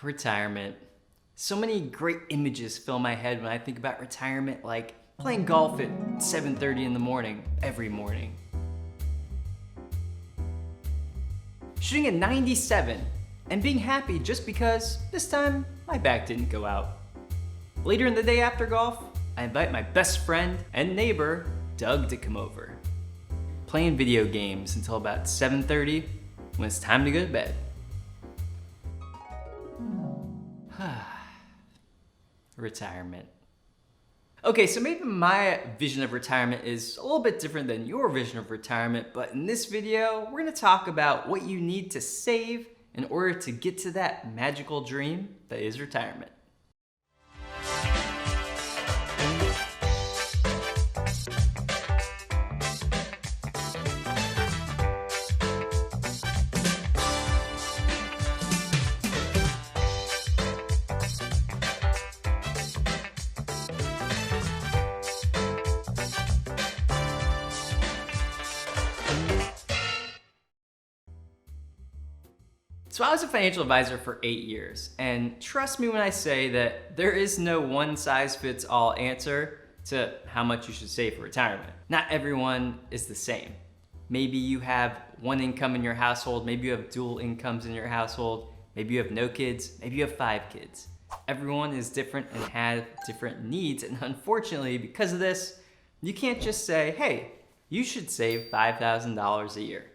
Retirement. So many great images fill my head when I think about retirement, like playing golf at 7:30 in the morning, every morning. Shooting a 97 and being happy just because this time my back didn't go out. Later in the day after golf, I invite my best friend and neighbor, Doug, to come over. Playing video games until about 7:30 when it's time to go to bed. Retirement. Okay, so maybe my vision of retirement is a little bit different than your vision of retirement, but in this video, we're gonna talk about what you need to save in order to get to that magical dream that is retirement. So I was a financial advisor for 8 years, and trust me when I say that there is no one-size-fits-all answer to how much you should save for retirement. Not everyone is the same. Maybe you have one income in your household, maybe you have dual incomes in your household, maybe you have no kids, maybe you have 5 kids. Everyone is different and has different needs, and unfortunately, because of this, you can't just say, hey, you should save $5,000 a year.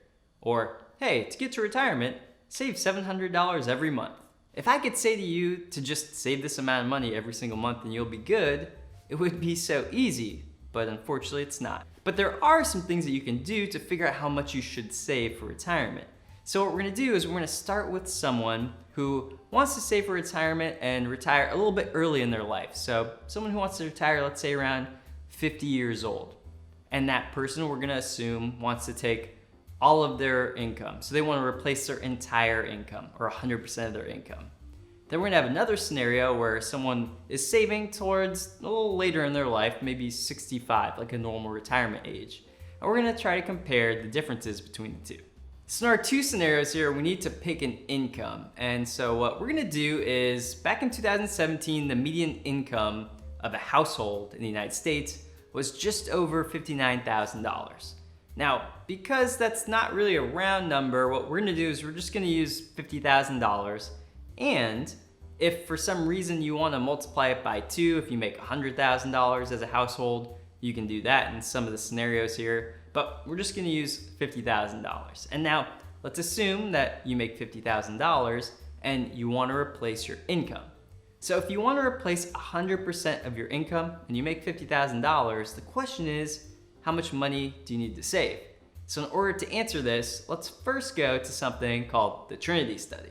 Or, hey, to get to retirement, save $700 every month. If I could say to you to just save this amount of money every single month and you'll be good, it would be so easy, but unfortunately it's not. But there are some things that you can do to figure out how much you should save for retirement. So what we're gonna do is we're gonna start with someone who wants to save for retirement and retire a little bit early in their life. So someone who wants to retire, let's say around 50 years old. And that person, we're gonna assume, wants to take all of their income. So they want to replace their entire income or 100% of their income. Then we're gonna have another scenario where someone is saving towards a little later in their life, maybe 65, like a normal retirement age. And we're gonna try to compare the differences between the two. So in our two scenarios here, we need to pick an income. And so what we're gonna do is, back in 2017, the median income of a household in the United States was just over $59,000. Now, because that's not really a round number, what we're gonna do is we're just gonna use $50,000. And if for some reason you wanna multiply it by 2, if you make $100,000 as a household, you can do that in some of the scenarios here, but we're just gonna use $50,000. And now, let's assume that you make $50,000 and you wanna replace your income. So if you wanna replace 100% of your income and you make $50,000, the question is, how much money do you need to save? So in order to answer this, let's first go to something called the Trinity Study.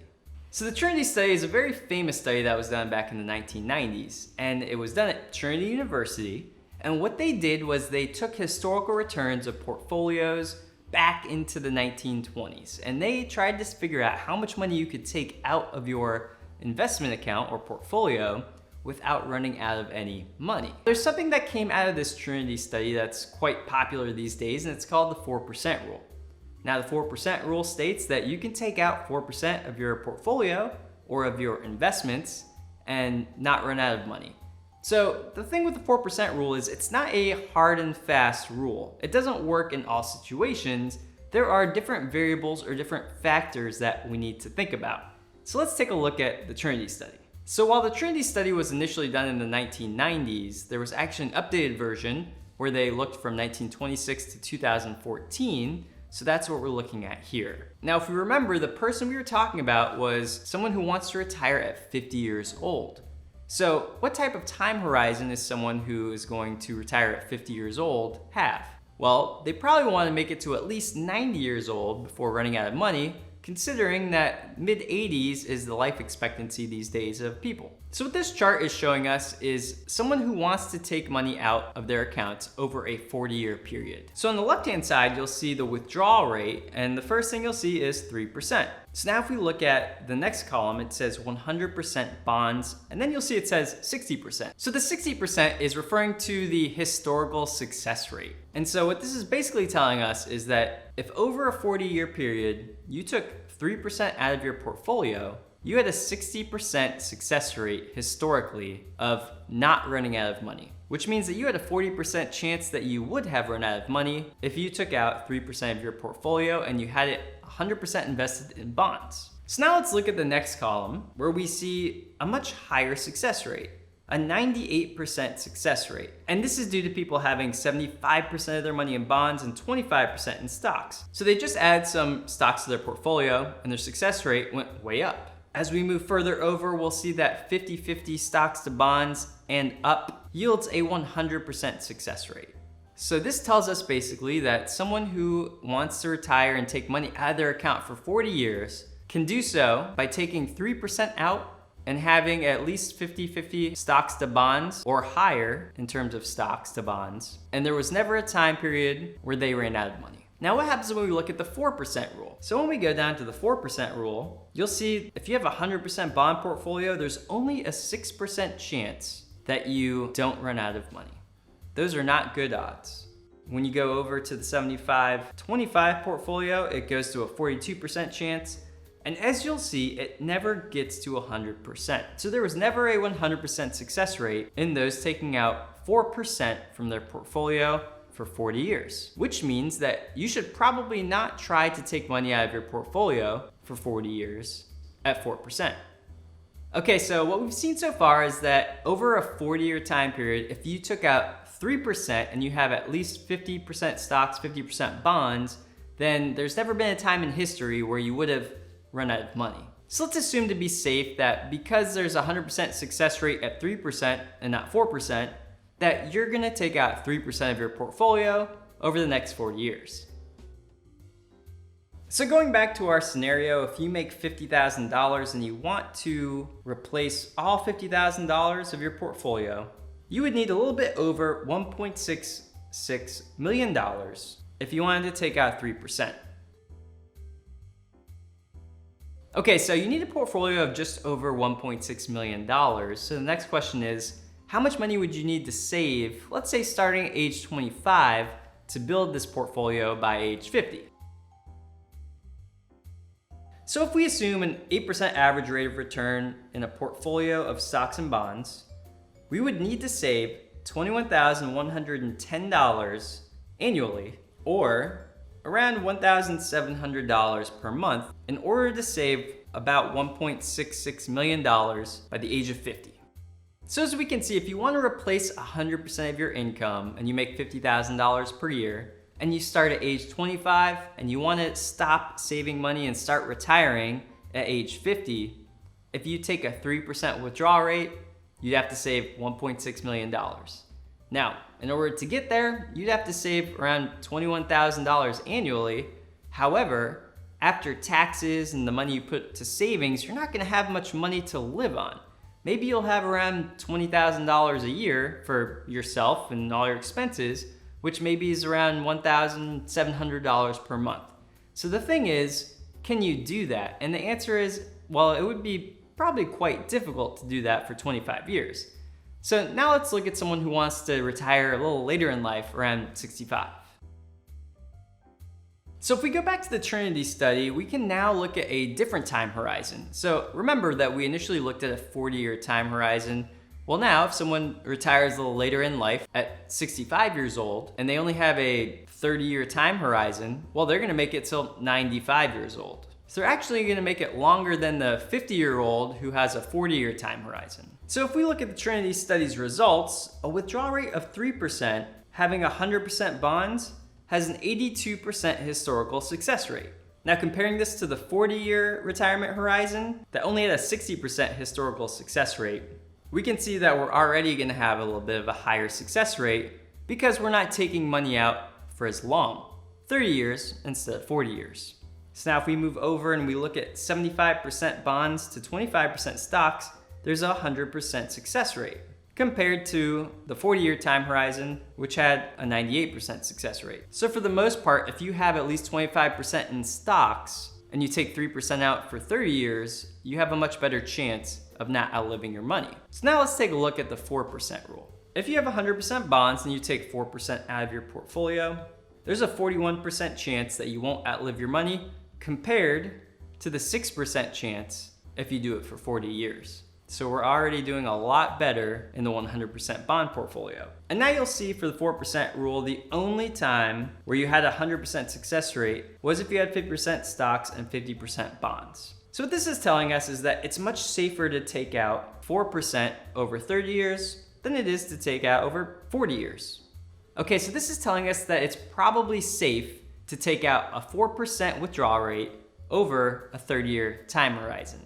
So the Trinity Study is a very famous study that was done back in the 1990s, and it was done at Trinity University. And what they did was they took historical returns of portfolios back into the 1920s, and they tried to figure out how much money you could take out of your investment account or portfolio without running out of any money. There's something that came out of this Trinity study that's quite popular these days, and it's called the 4% rule. Now, the 4% rule states that you can take out 4% of your portfolio or of your investments and not run out of money. So the thing with the 4% rule is it's not a hard and fast rule. It doesn't work in all situations. There are different variables or different factors that we need to think about. So let's take a look at the Trinity study. So while the Trinity study was initially done in the 1990s, there was actually an updated version where they looked from 1926 to 2014. So that's what we're looking at here. Now, if we remember, the person we were talking about was someone who wants to retire at 50 years old. So what type of time horizon is someone who is going to retire at 50 years old have? Well, they probably want to make it to at least 90 years old before running out of money, considering that mid-80s is the life expectancy these days of people. So what this chart is showing us is someone who wants to take money out of their accounts over a 40-year period. So on the left-hand side, you'll see the withdrawal rate, and the first thing you'll see is 3%. So now if we look at the next column, it says 100% bonds, and then you'll see it says 60%. So the 60% is referring to the historical success rate. And so what this is basically telling us is that if over a 40-year period, you took 3% out of your portfolio, you had a 60% success rate historically of not running out of money, which means that you had a 40% chance that you would have run out of money if you took out 3% of your portfolio and you had it 100% invested in bonds. So now let's look at the next column where we see a much higher success rate, a 98% success rate. And this is due to people having 75% of their money in bonds and 25% in stocks. So they just add some stocks to their portfolio and their success rate went way up. As we move further over, we'll see that 50-50 stocks to bonds and up yields a 100% success rate. So this tells us basically that someone who wants to retire and take money out of their account for 40 years can do so by taking 3% out and having at least 50-50 stocks to bonds or higher in terms of stocks to bonds. And there was never a time period where they ran out of money. Now what happens when we look at the 4% rule? So when we go down to the 4% rule, you'll see if you have a 100% bond portfolio, there's only a 6% chance that you don't run out of money. Those are not good odds. When you go over to the 75-25 portfolio, it goes to a 42% chance. And as you'll see, it never gets to 100%. So there was never a 100% success rate in those taking out 4% from their portfolio for 40 years, which means that you should probably not try to take money out of your portfolio for 40 years at 4%. Okay, so what we've seen so far is that over a 40-year time period, if you took out 3% and you have at least 50% stocks, 50% bonds, then there's never been a time in history where you would have run out of money. So let's assume to be safe that because there's a 100% success rate at 3% and not 4%, that you're gonna take out 3% of your portfolio over the next 40 years. So going back to our scenario, if you make $50,000 and you want to replace all $50,000 of your portfolio, you would need a little bit over $1.66 million if you wanted to take out 3%. Okay, so you need a portfolio of just over $1.6 million. So the next question is, how much money would you need to save, let's say starting at age 25, to build this portfolio by age 50? So if we assume an 8% average rate of return in a portfolio of stocks and bonds, we would need to save $21,110 annually, or around $1,700 per month, in order to save about $1.66 million by the age of 50. So as we can see, if you want to replace 100% of your income and you make $50,000 per year, and you start at age 25 and you want to stop saving money and start retiring at age 50, if you take a 3% withdrawal rate, you'd have to save $1.6 million. Now, in order to get there, you'd have to save around $21,000 annually. However, after taxes and the money you put to savings, you're not going to have much money to live on. Maybe you'll have around $20,000 a year for yourself and all your expenses, which maybe is around $1,700 per month. So the thing is, can you do that? And the answer is, well, it would be probably quite difficult to do that for 25 years. So now let's look at someone who wants to retire a little later in life, around 65. So if we go back to the Trinity Study, we can now look at a different time horizon. So remember that we initially looked at a 40-year time horizon. Well, now if someone retires a little later in life at 65 years old and they only have a 30-year time horizon, well, they're gonna make it till 95 years old. So they're actually gonna make it longer than the 50-year-old who has a 40-year time horizon. So if we look at the Trinity Study's results, a withdrawal rate of 3%, having 100% bonds, has an 82% historical success rate. Now comparing this to the 40-year retirement horizon that only had a 60% historical success rate, we can see that we're already gonna have a little bit of a higher success rate because we're not taking money out for as long, 30 years instead of 40 years. So now if we move over and we look at 75% bonds to 25% stocks, there's a 100% success rate compared to the 40-year time horizon, which had a 98% success rate. So for the most part, if you have at least 25% in stocks and you take 3% out for 30 years, you have a much better chance of not outliving your money. So now let's take a look at the 4% rule. If you have 100% bonds and you take 4% out of your portfolio, there's a 41% chance that you won't outlive your money compared to the 6% chance if you do it for 40 years. So we're already doing a lot better in the 100% bond portfolio. And now you'll see for the 4% rule, the only time where you had a 100% success rate was if you had 50% stocks and 50% bonds. So what this is telling us is that it's much safer to take out 4% over 30 years than it is to take out over 40 years. Okay, so this is telling us that it's probably safe to take out a 4% withdrawal rate over a 30-year time horizon.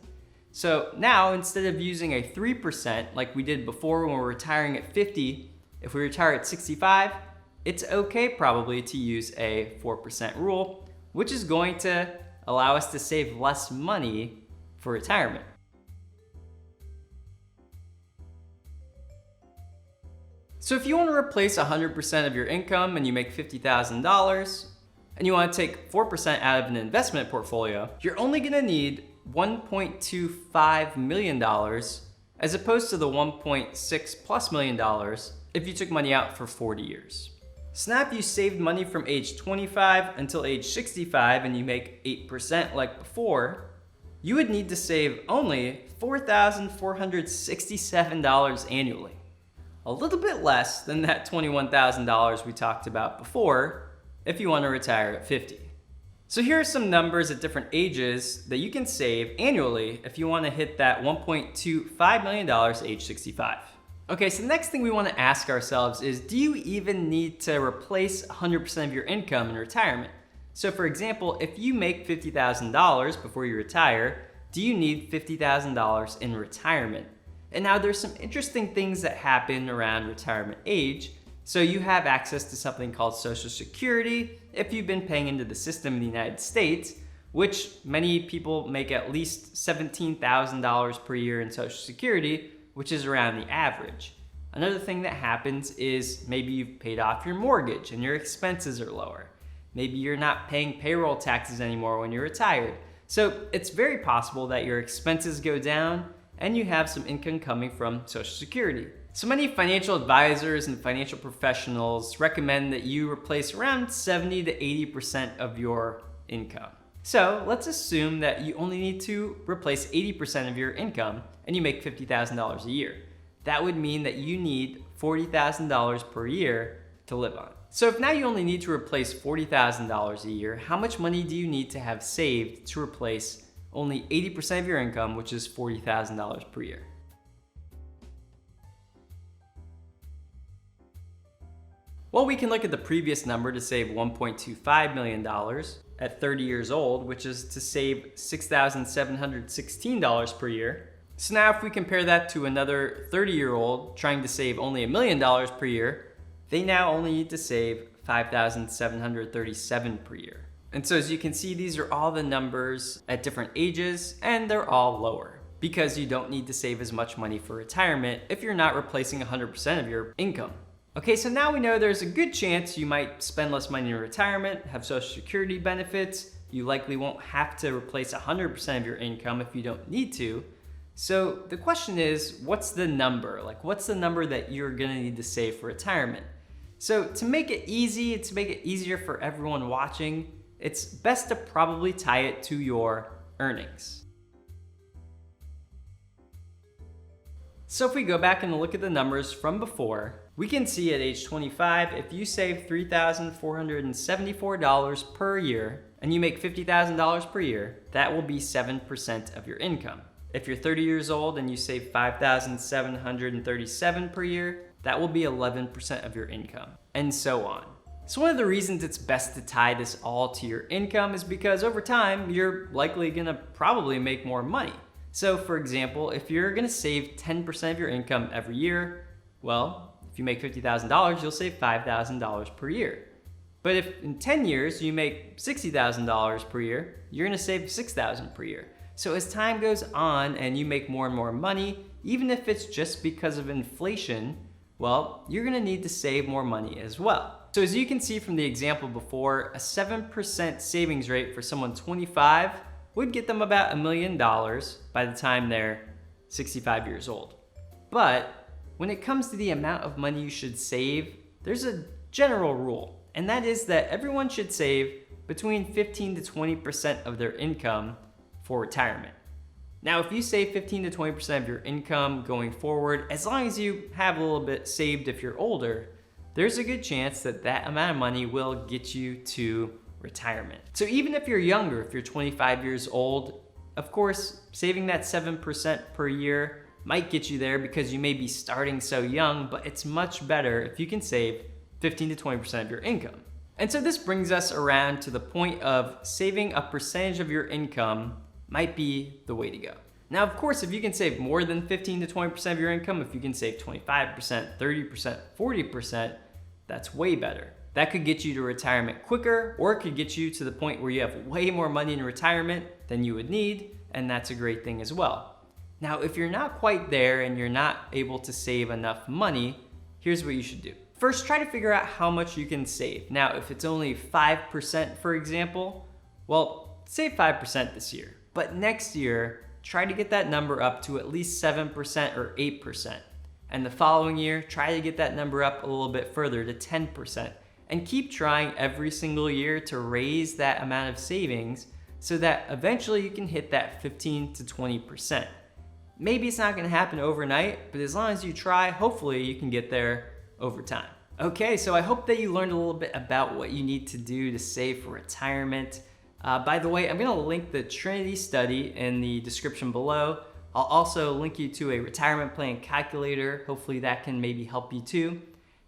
So now, instead of using a 3% like we did before when we were retiring at 50, if we retire at 65, it's okay probably to use a 4% rule, which is going to allow us to save less money for retirement. So if you want to replace 100% of your income and you make $50,000, and you want to take 4% out of an investment portfolio, you're only going to need $1.25 million as opposed to the $1.6+ million if you took money out for 40 years. So now if you saved money from age 25 until age 65 and you make 8% like before, you would need to save only $4,467 annually. A little bit less than that $21,000 we talked about before if you want to retire at 50. So here are some numbers at different ages that you can save annually if you want to hit that $1.25 million age 65. Okay, so the next thing we want to ask ourselves is, do you even need to replace 100% of your income in retirement? So for example, if you make $50,000 before you retire, do you need $50,000 in retirement? And now there's some interesting things that happen around retirement age. So you have access to something called Social Security if you've been paying into the system in the United States, which many people make at least $17,000 per year in Social Security, which is around the average. Another thing that happens is maybe you've paid off your mortgage and your expenses are lower. Maybe you're not paying payroll taxes anymore when you're retired. So it's very possible that your expenses go down and you have some income coming from Social Security. So many financial advisors and financial professionals recommend that you replace around 70 to 80% of your income. So let's assume that you only need to replace 80% of your income and you make $50,000 a year. That would mean that you need $40,000 per year to live on. So if now you only need to replace $40,000 a year, how much money do you need to have saved to replace only 80% of your income, which is $40,000 per year? Well, we can look at the previous number to save $1.25 million at 30 years old, which is to save $6,716 per year. So now if we compare that to another 30-year-old trying to save only $1 million per year, they now only need to save $5,737 per year. And so as you can see, these are all the numbers at different ages, and they're all lower because you don't need to save as much money for retirement if you're not replacing 100% of your income. Okay, so now we know there's a good chance you might spend less money in retirement, have Social Security benefits. You likely won't have to replace 100% of your income if you don't need to. So the question is, what's the number? Like, what's the number that you're gonna need to save for retirement? So to make it easy, to make it easier for everyone watching, it's best to probably tie it to your earnings. So if we go back and look at the numbers from before, we can see at age 25, if you save $3,474 per year and you make $50,000 per year, that will be 7% of your income. If you're 30 years old and you save $5,737 per year, that will be 11% of your income, and so on. So one of the reasons it's best to tie this all to your income is because over time, you're likely gonna probably make more money. So for example, if you're gonna save 10% of your income every year, well, if you make $50,000, you'll save $5,000 per year. But if in 10 years you make $60,000 per year, you're gonna save $6,000 per year. So as time goes on and you make more and more money, even if it's just because of inflation, well, you're gonna need to save more money as well. So as you can see from the example before, a 7% savings rate for someone 25 would get them about $1 million by the time they're 65 years old. But when it comes to the amount of money you should save, there's a general rule, and that is that everyone should save between 15 to 20% of their income for retirement. Now, if you save 15 to 20% of your income going forward, as long as you have a little bit saved if you're older, there's a good chance that that amount of money will get you to retirement. So even if you're younger, if you're 25 years old, of course, saving that 7% per year might get you there because you may be starting so young, but it's much better if you can save 15 to 20% of your income. And so this brings us around to the point of saving a percentage of your income might be the way to go. Now, of course, if you can save more than 15 to 20% of your income, if you can save 25%, 30%, 40%, that's way better. That could get you to retirement quicker, or it could get you to the point where you have way more money in retirement than you would need, and that's a great thing as well. Now, if you're not quite there and you're not able to save enough money, here's what you should do. First, try to figure out how much you can save. Now, if it's only 5%, for example, well, save 5% this year. But next year, try to get that number up to at least 7% or 8%. And the following year, try to get that number up a little bit further to 10%. And keep trying every single year to raise that amount of savings so that eventually you can hit that 15 to 20%. Maybe it's not gonna happen overnight, but as long as you try, hopefully you can get there over time. Okay, so I hope that you learned a little bit about what you need to do to save for retirement. By the way, I'm gonna link the Trinity Study in the description below. I'll also link you to a retirement plan calculator. Hopefully that can maybe help you too.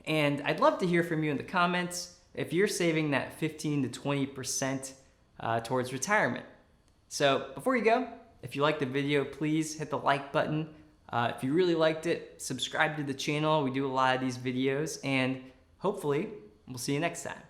And I'd love to hear from you in the comments if you're saving that 15 to 20% towards retirement. So before you go, if you liked the video, please hit the like button. If you really liked it, subscribe to the channel. We do a lot of these videos, and hopefully we'll see you next time.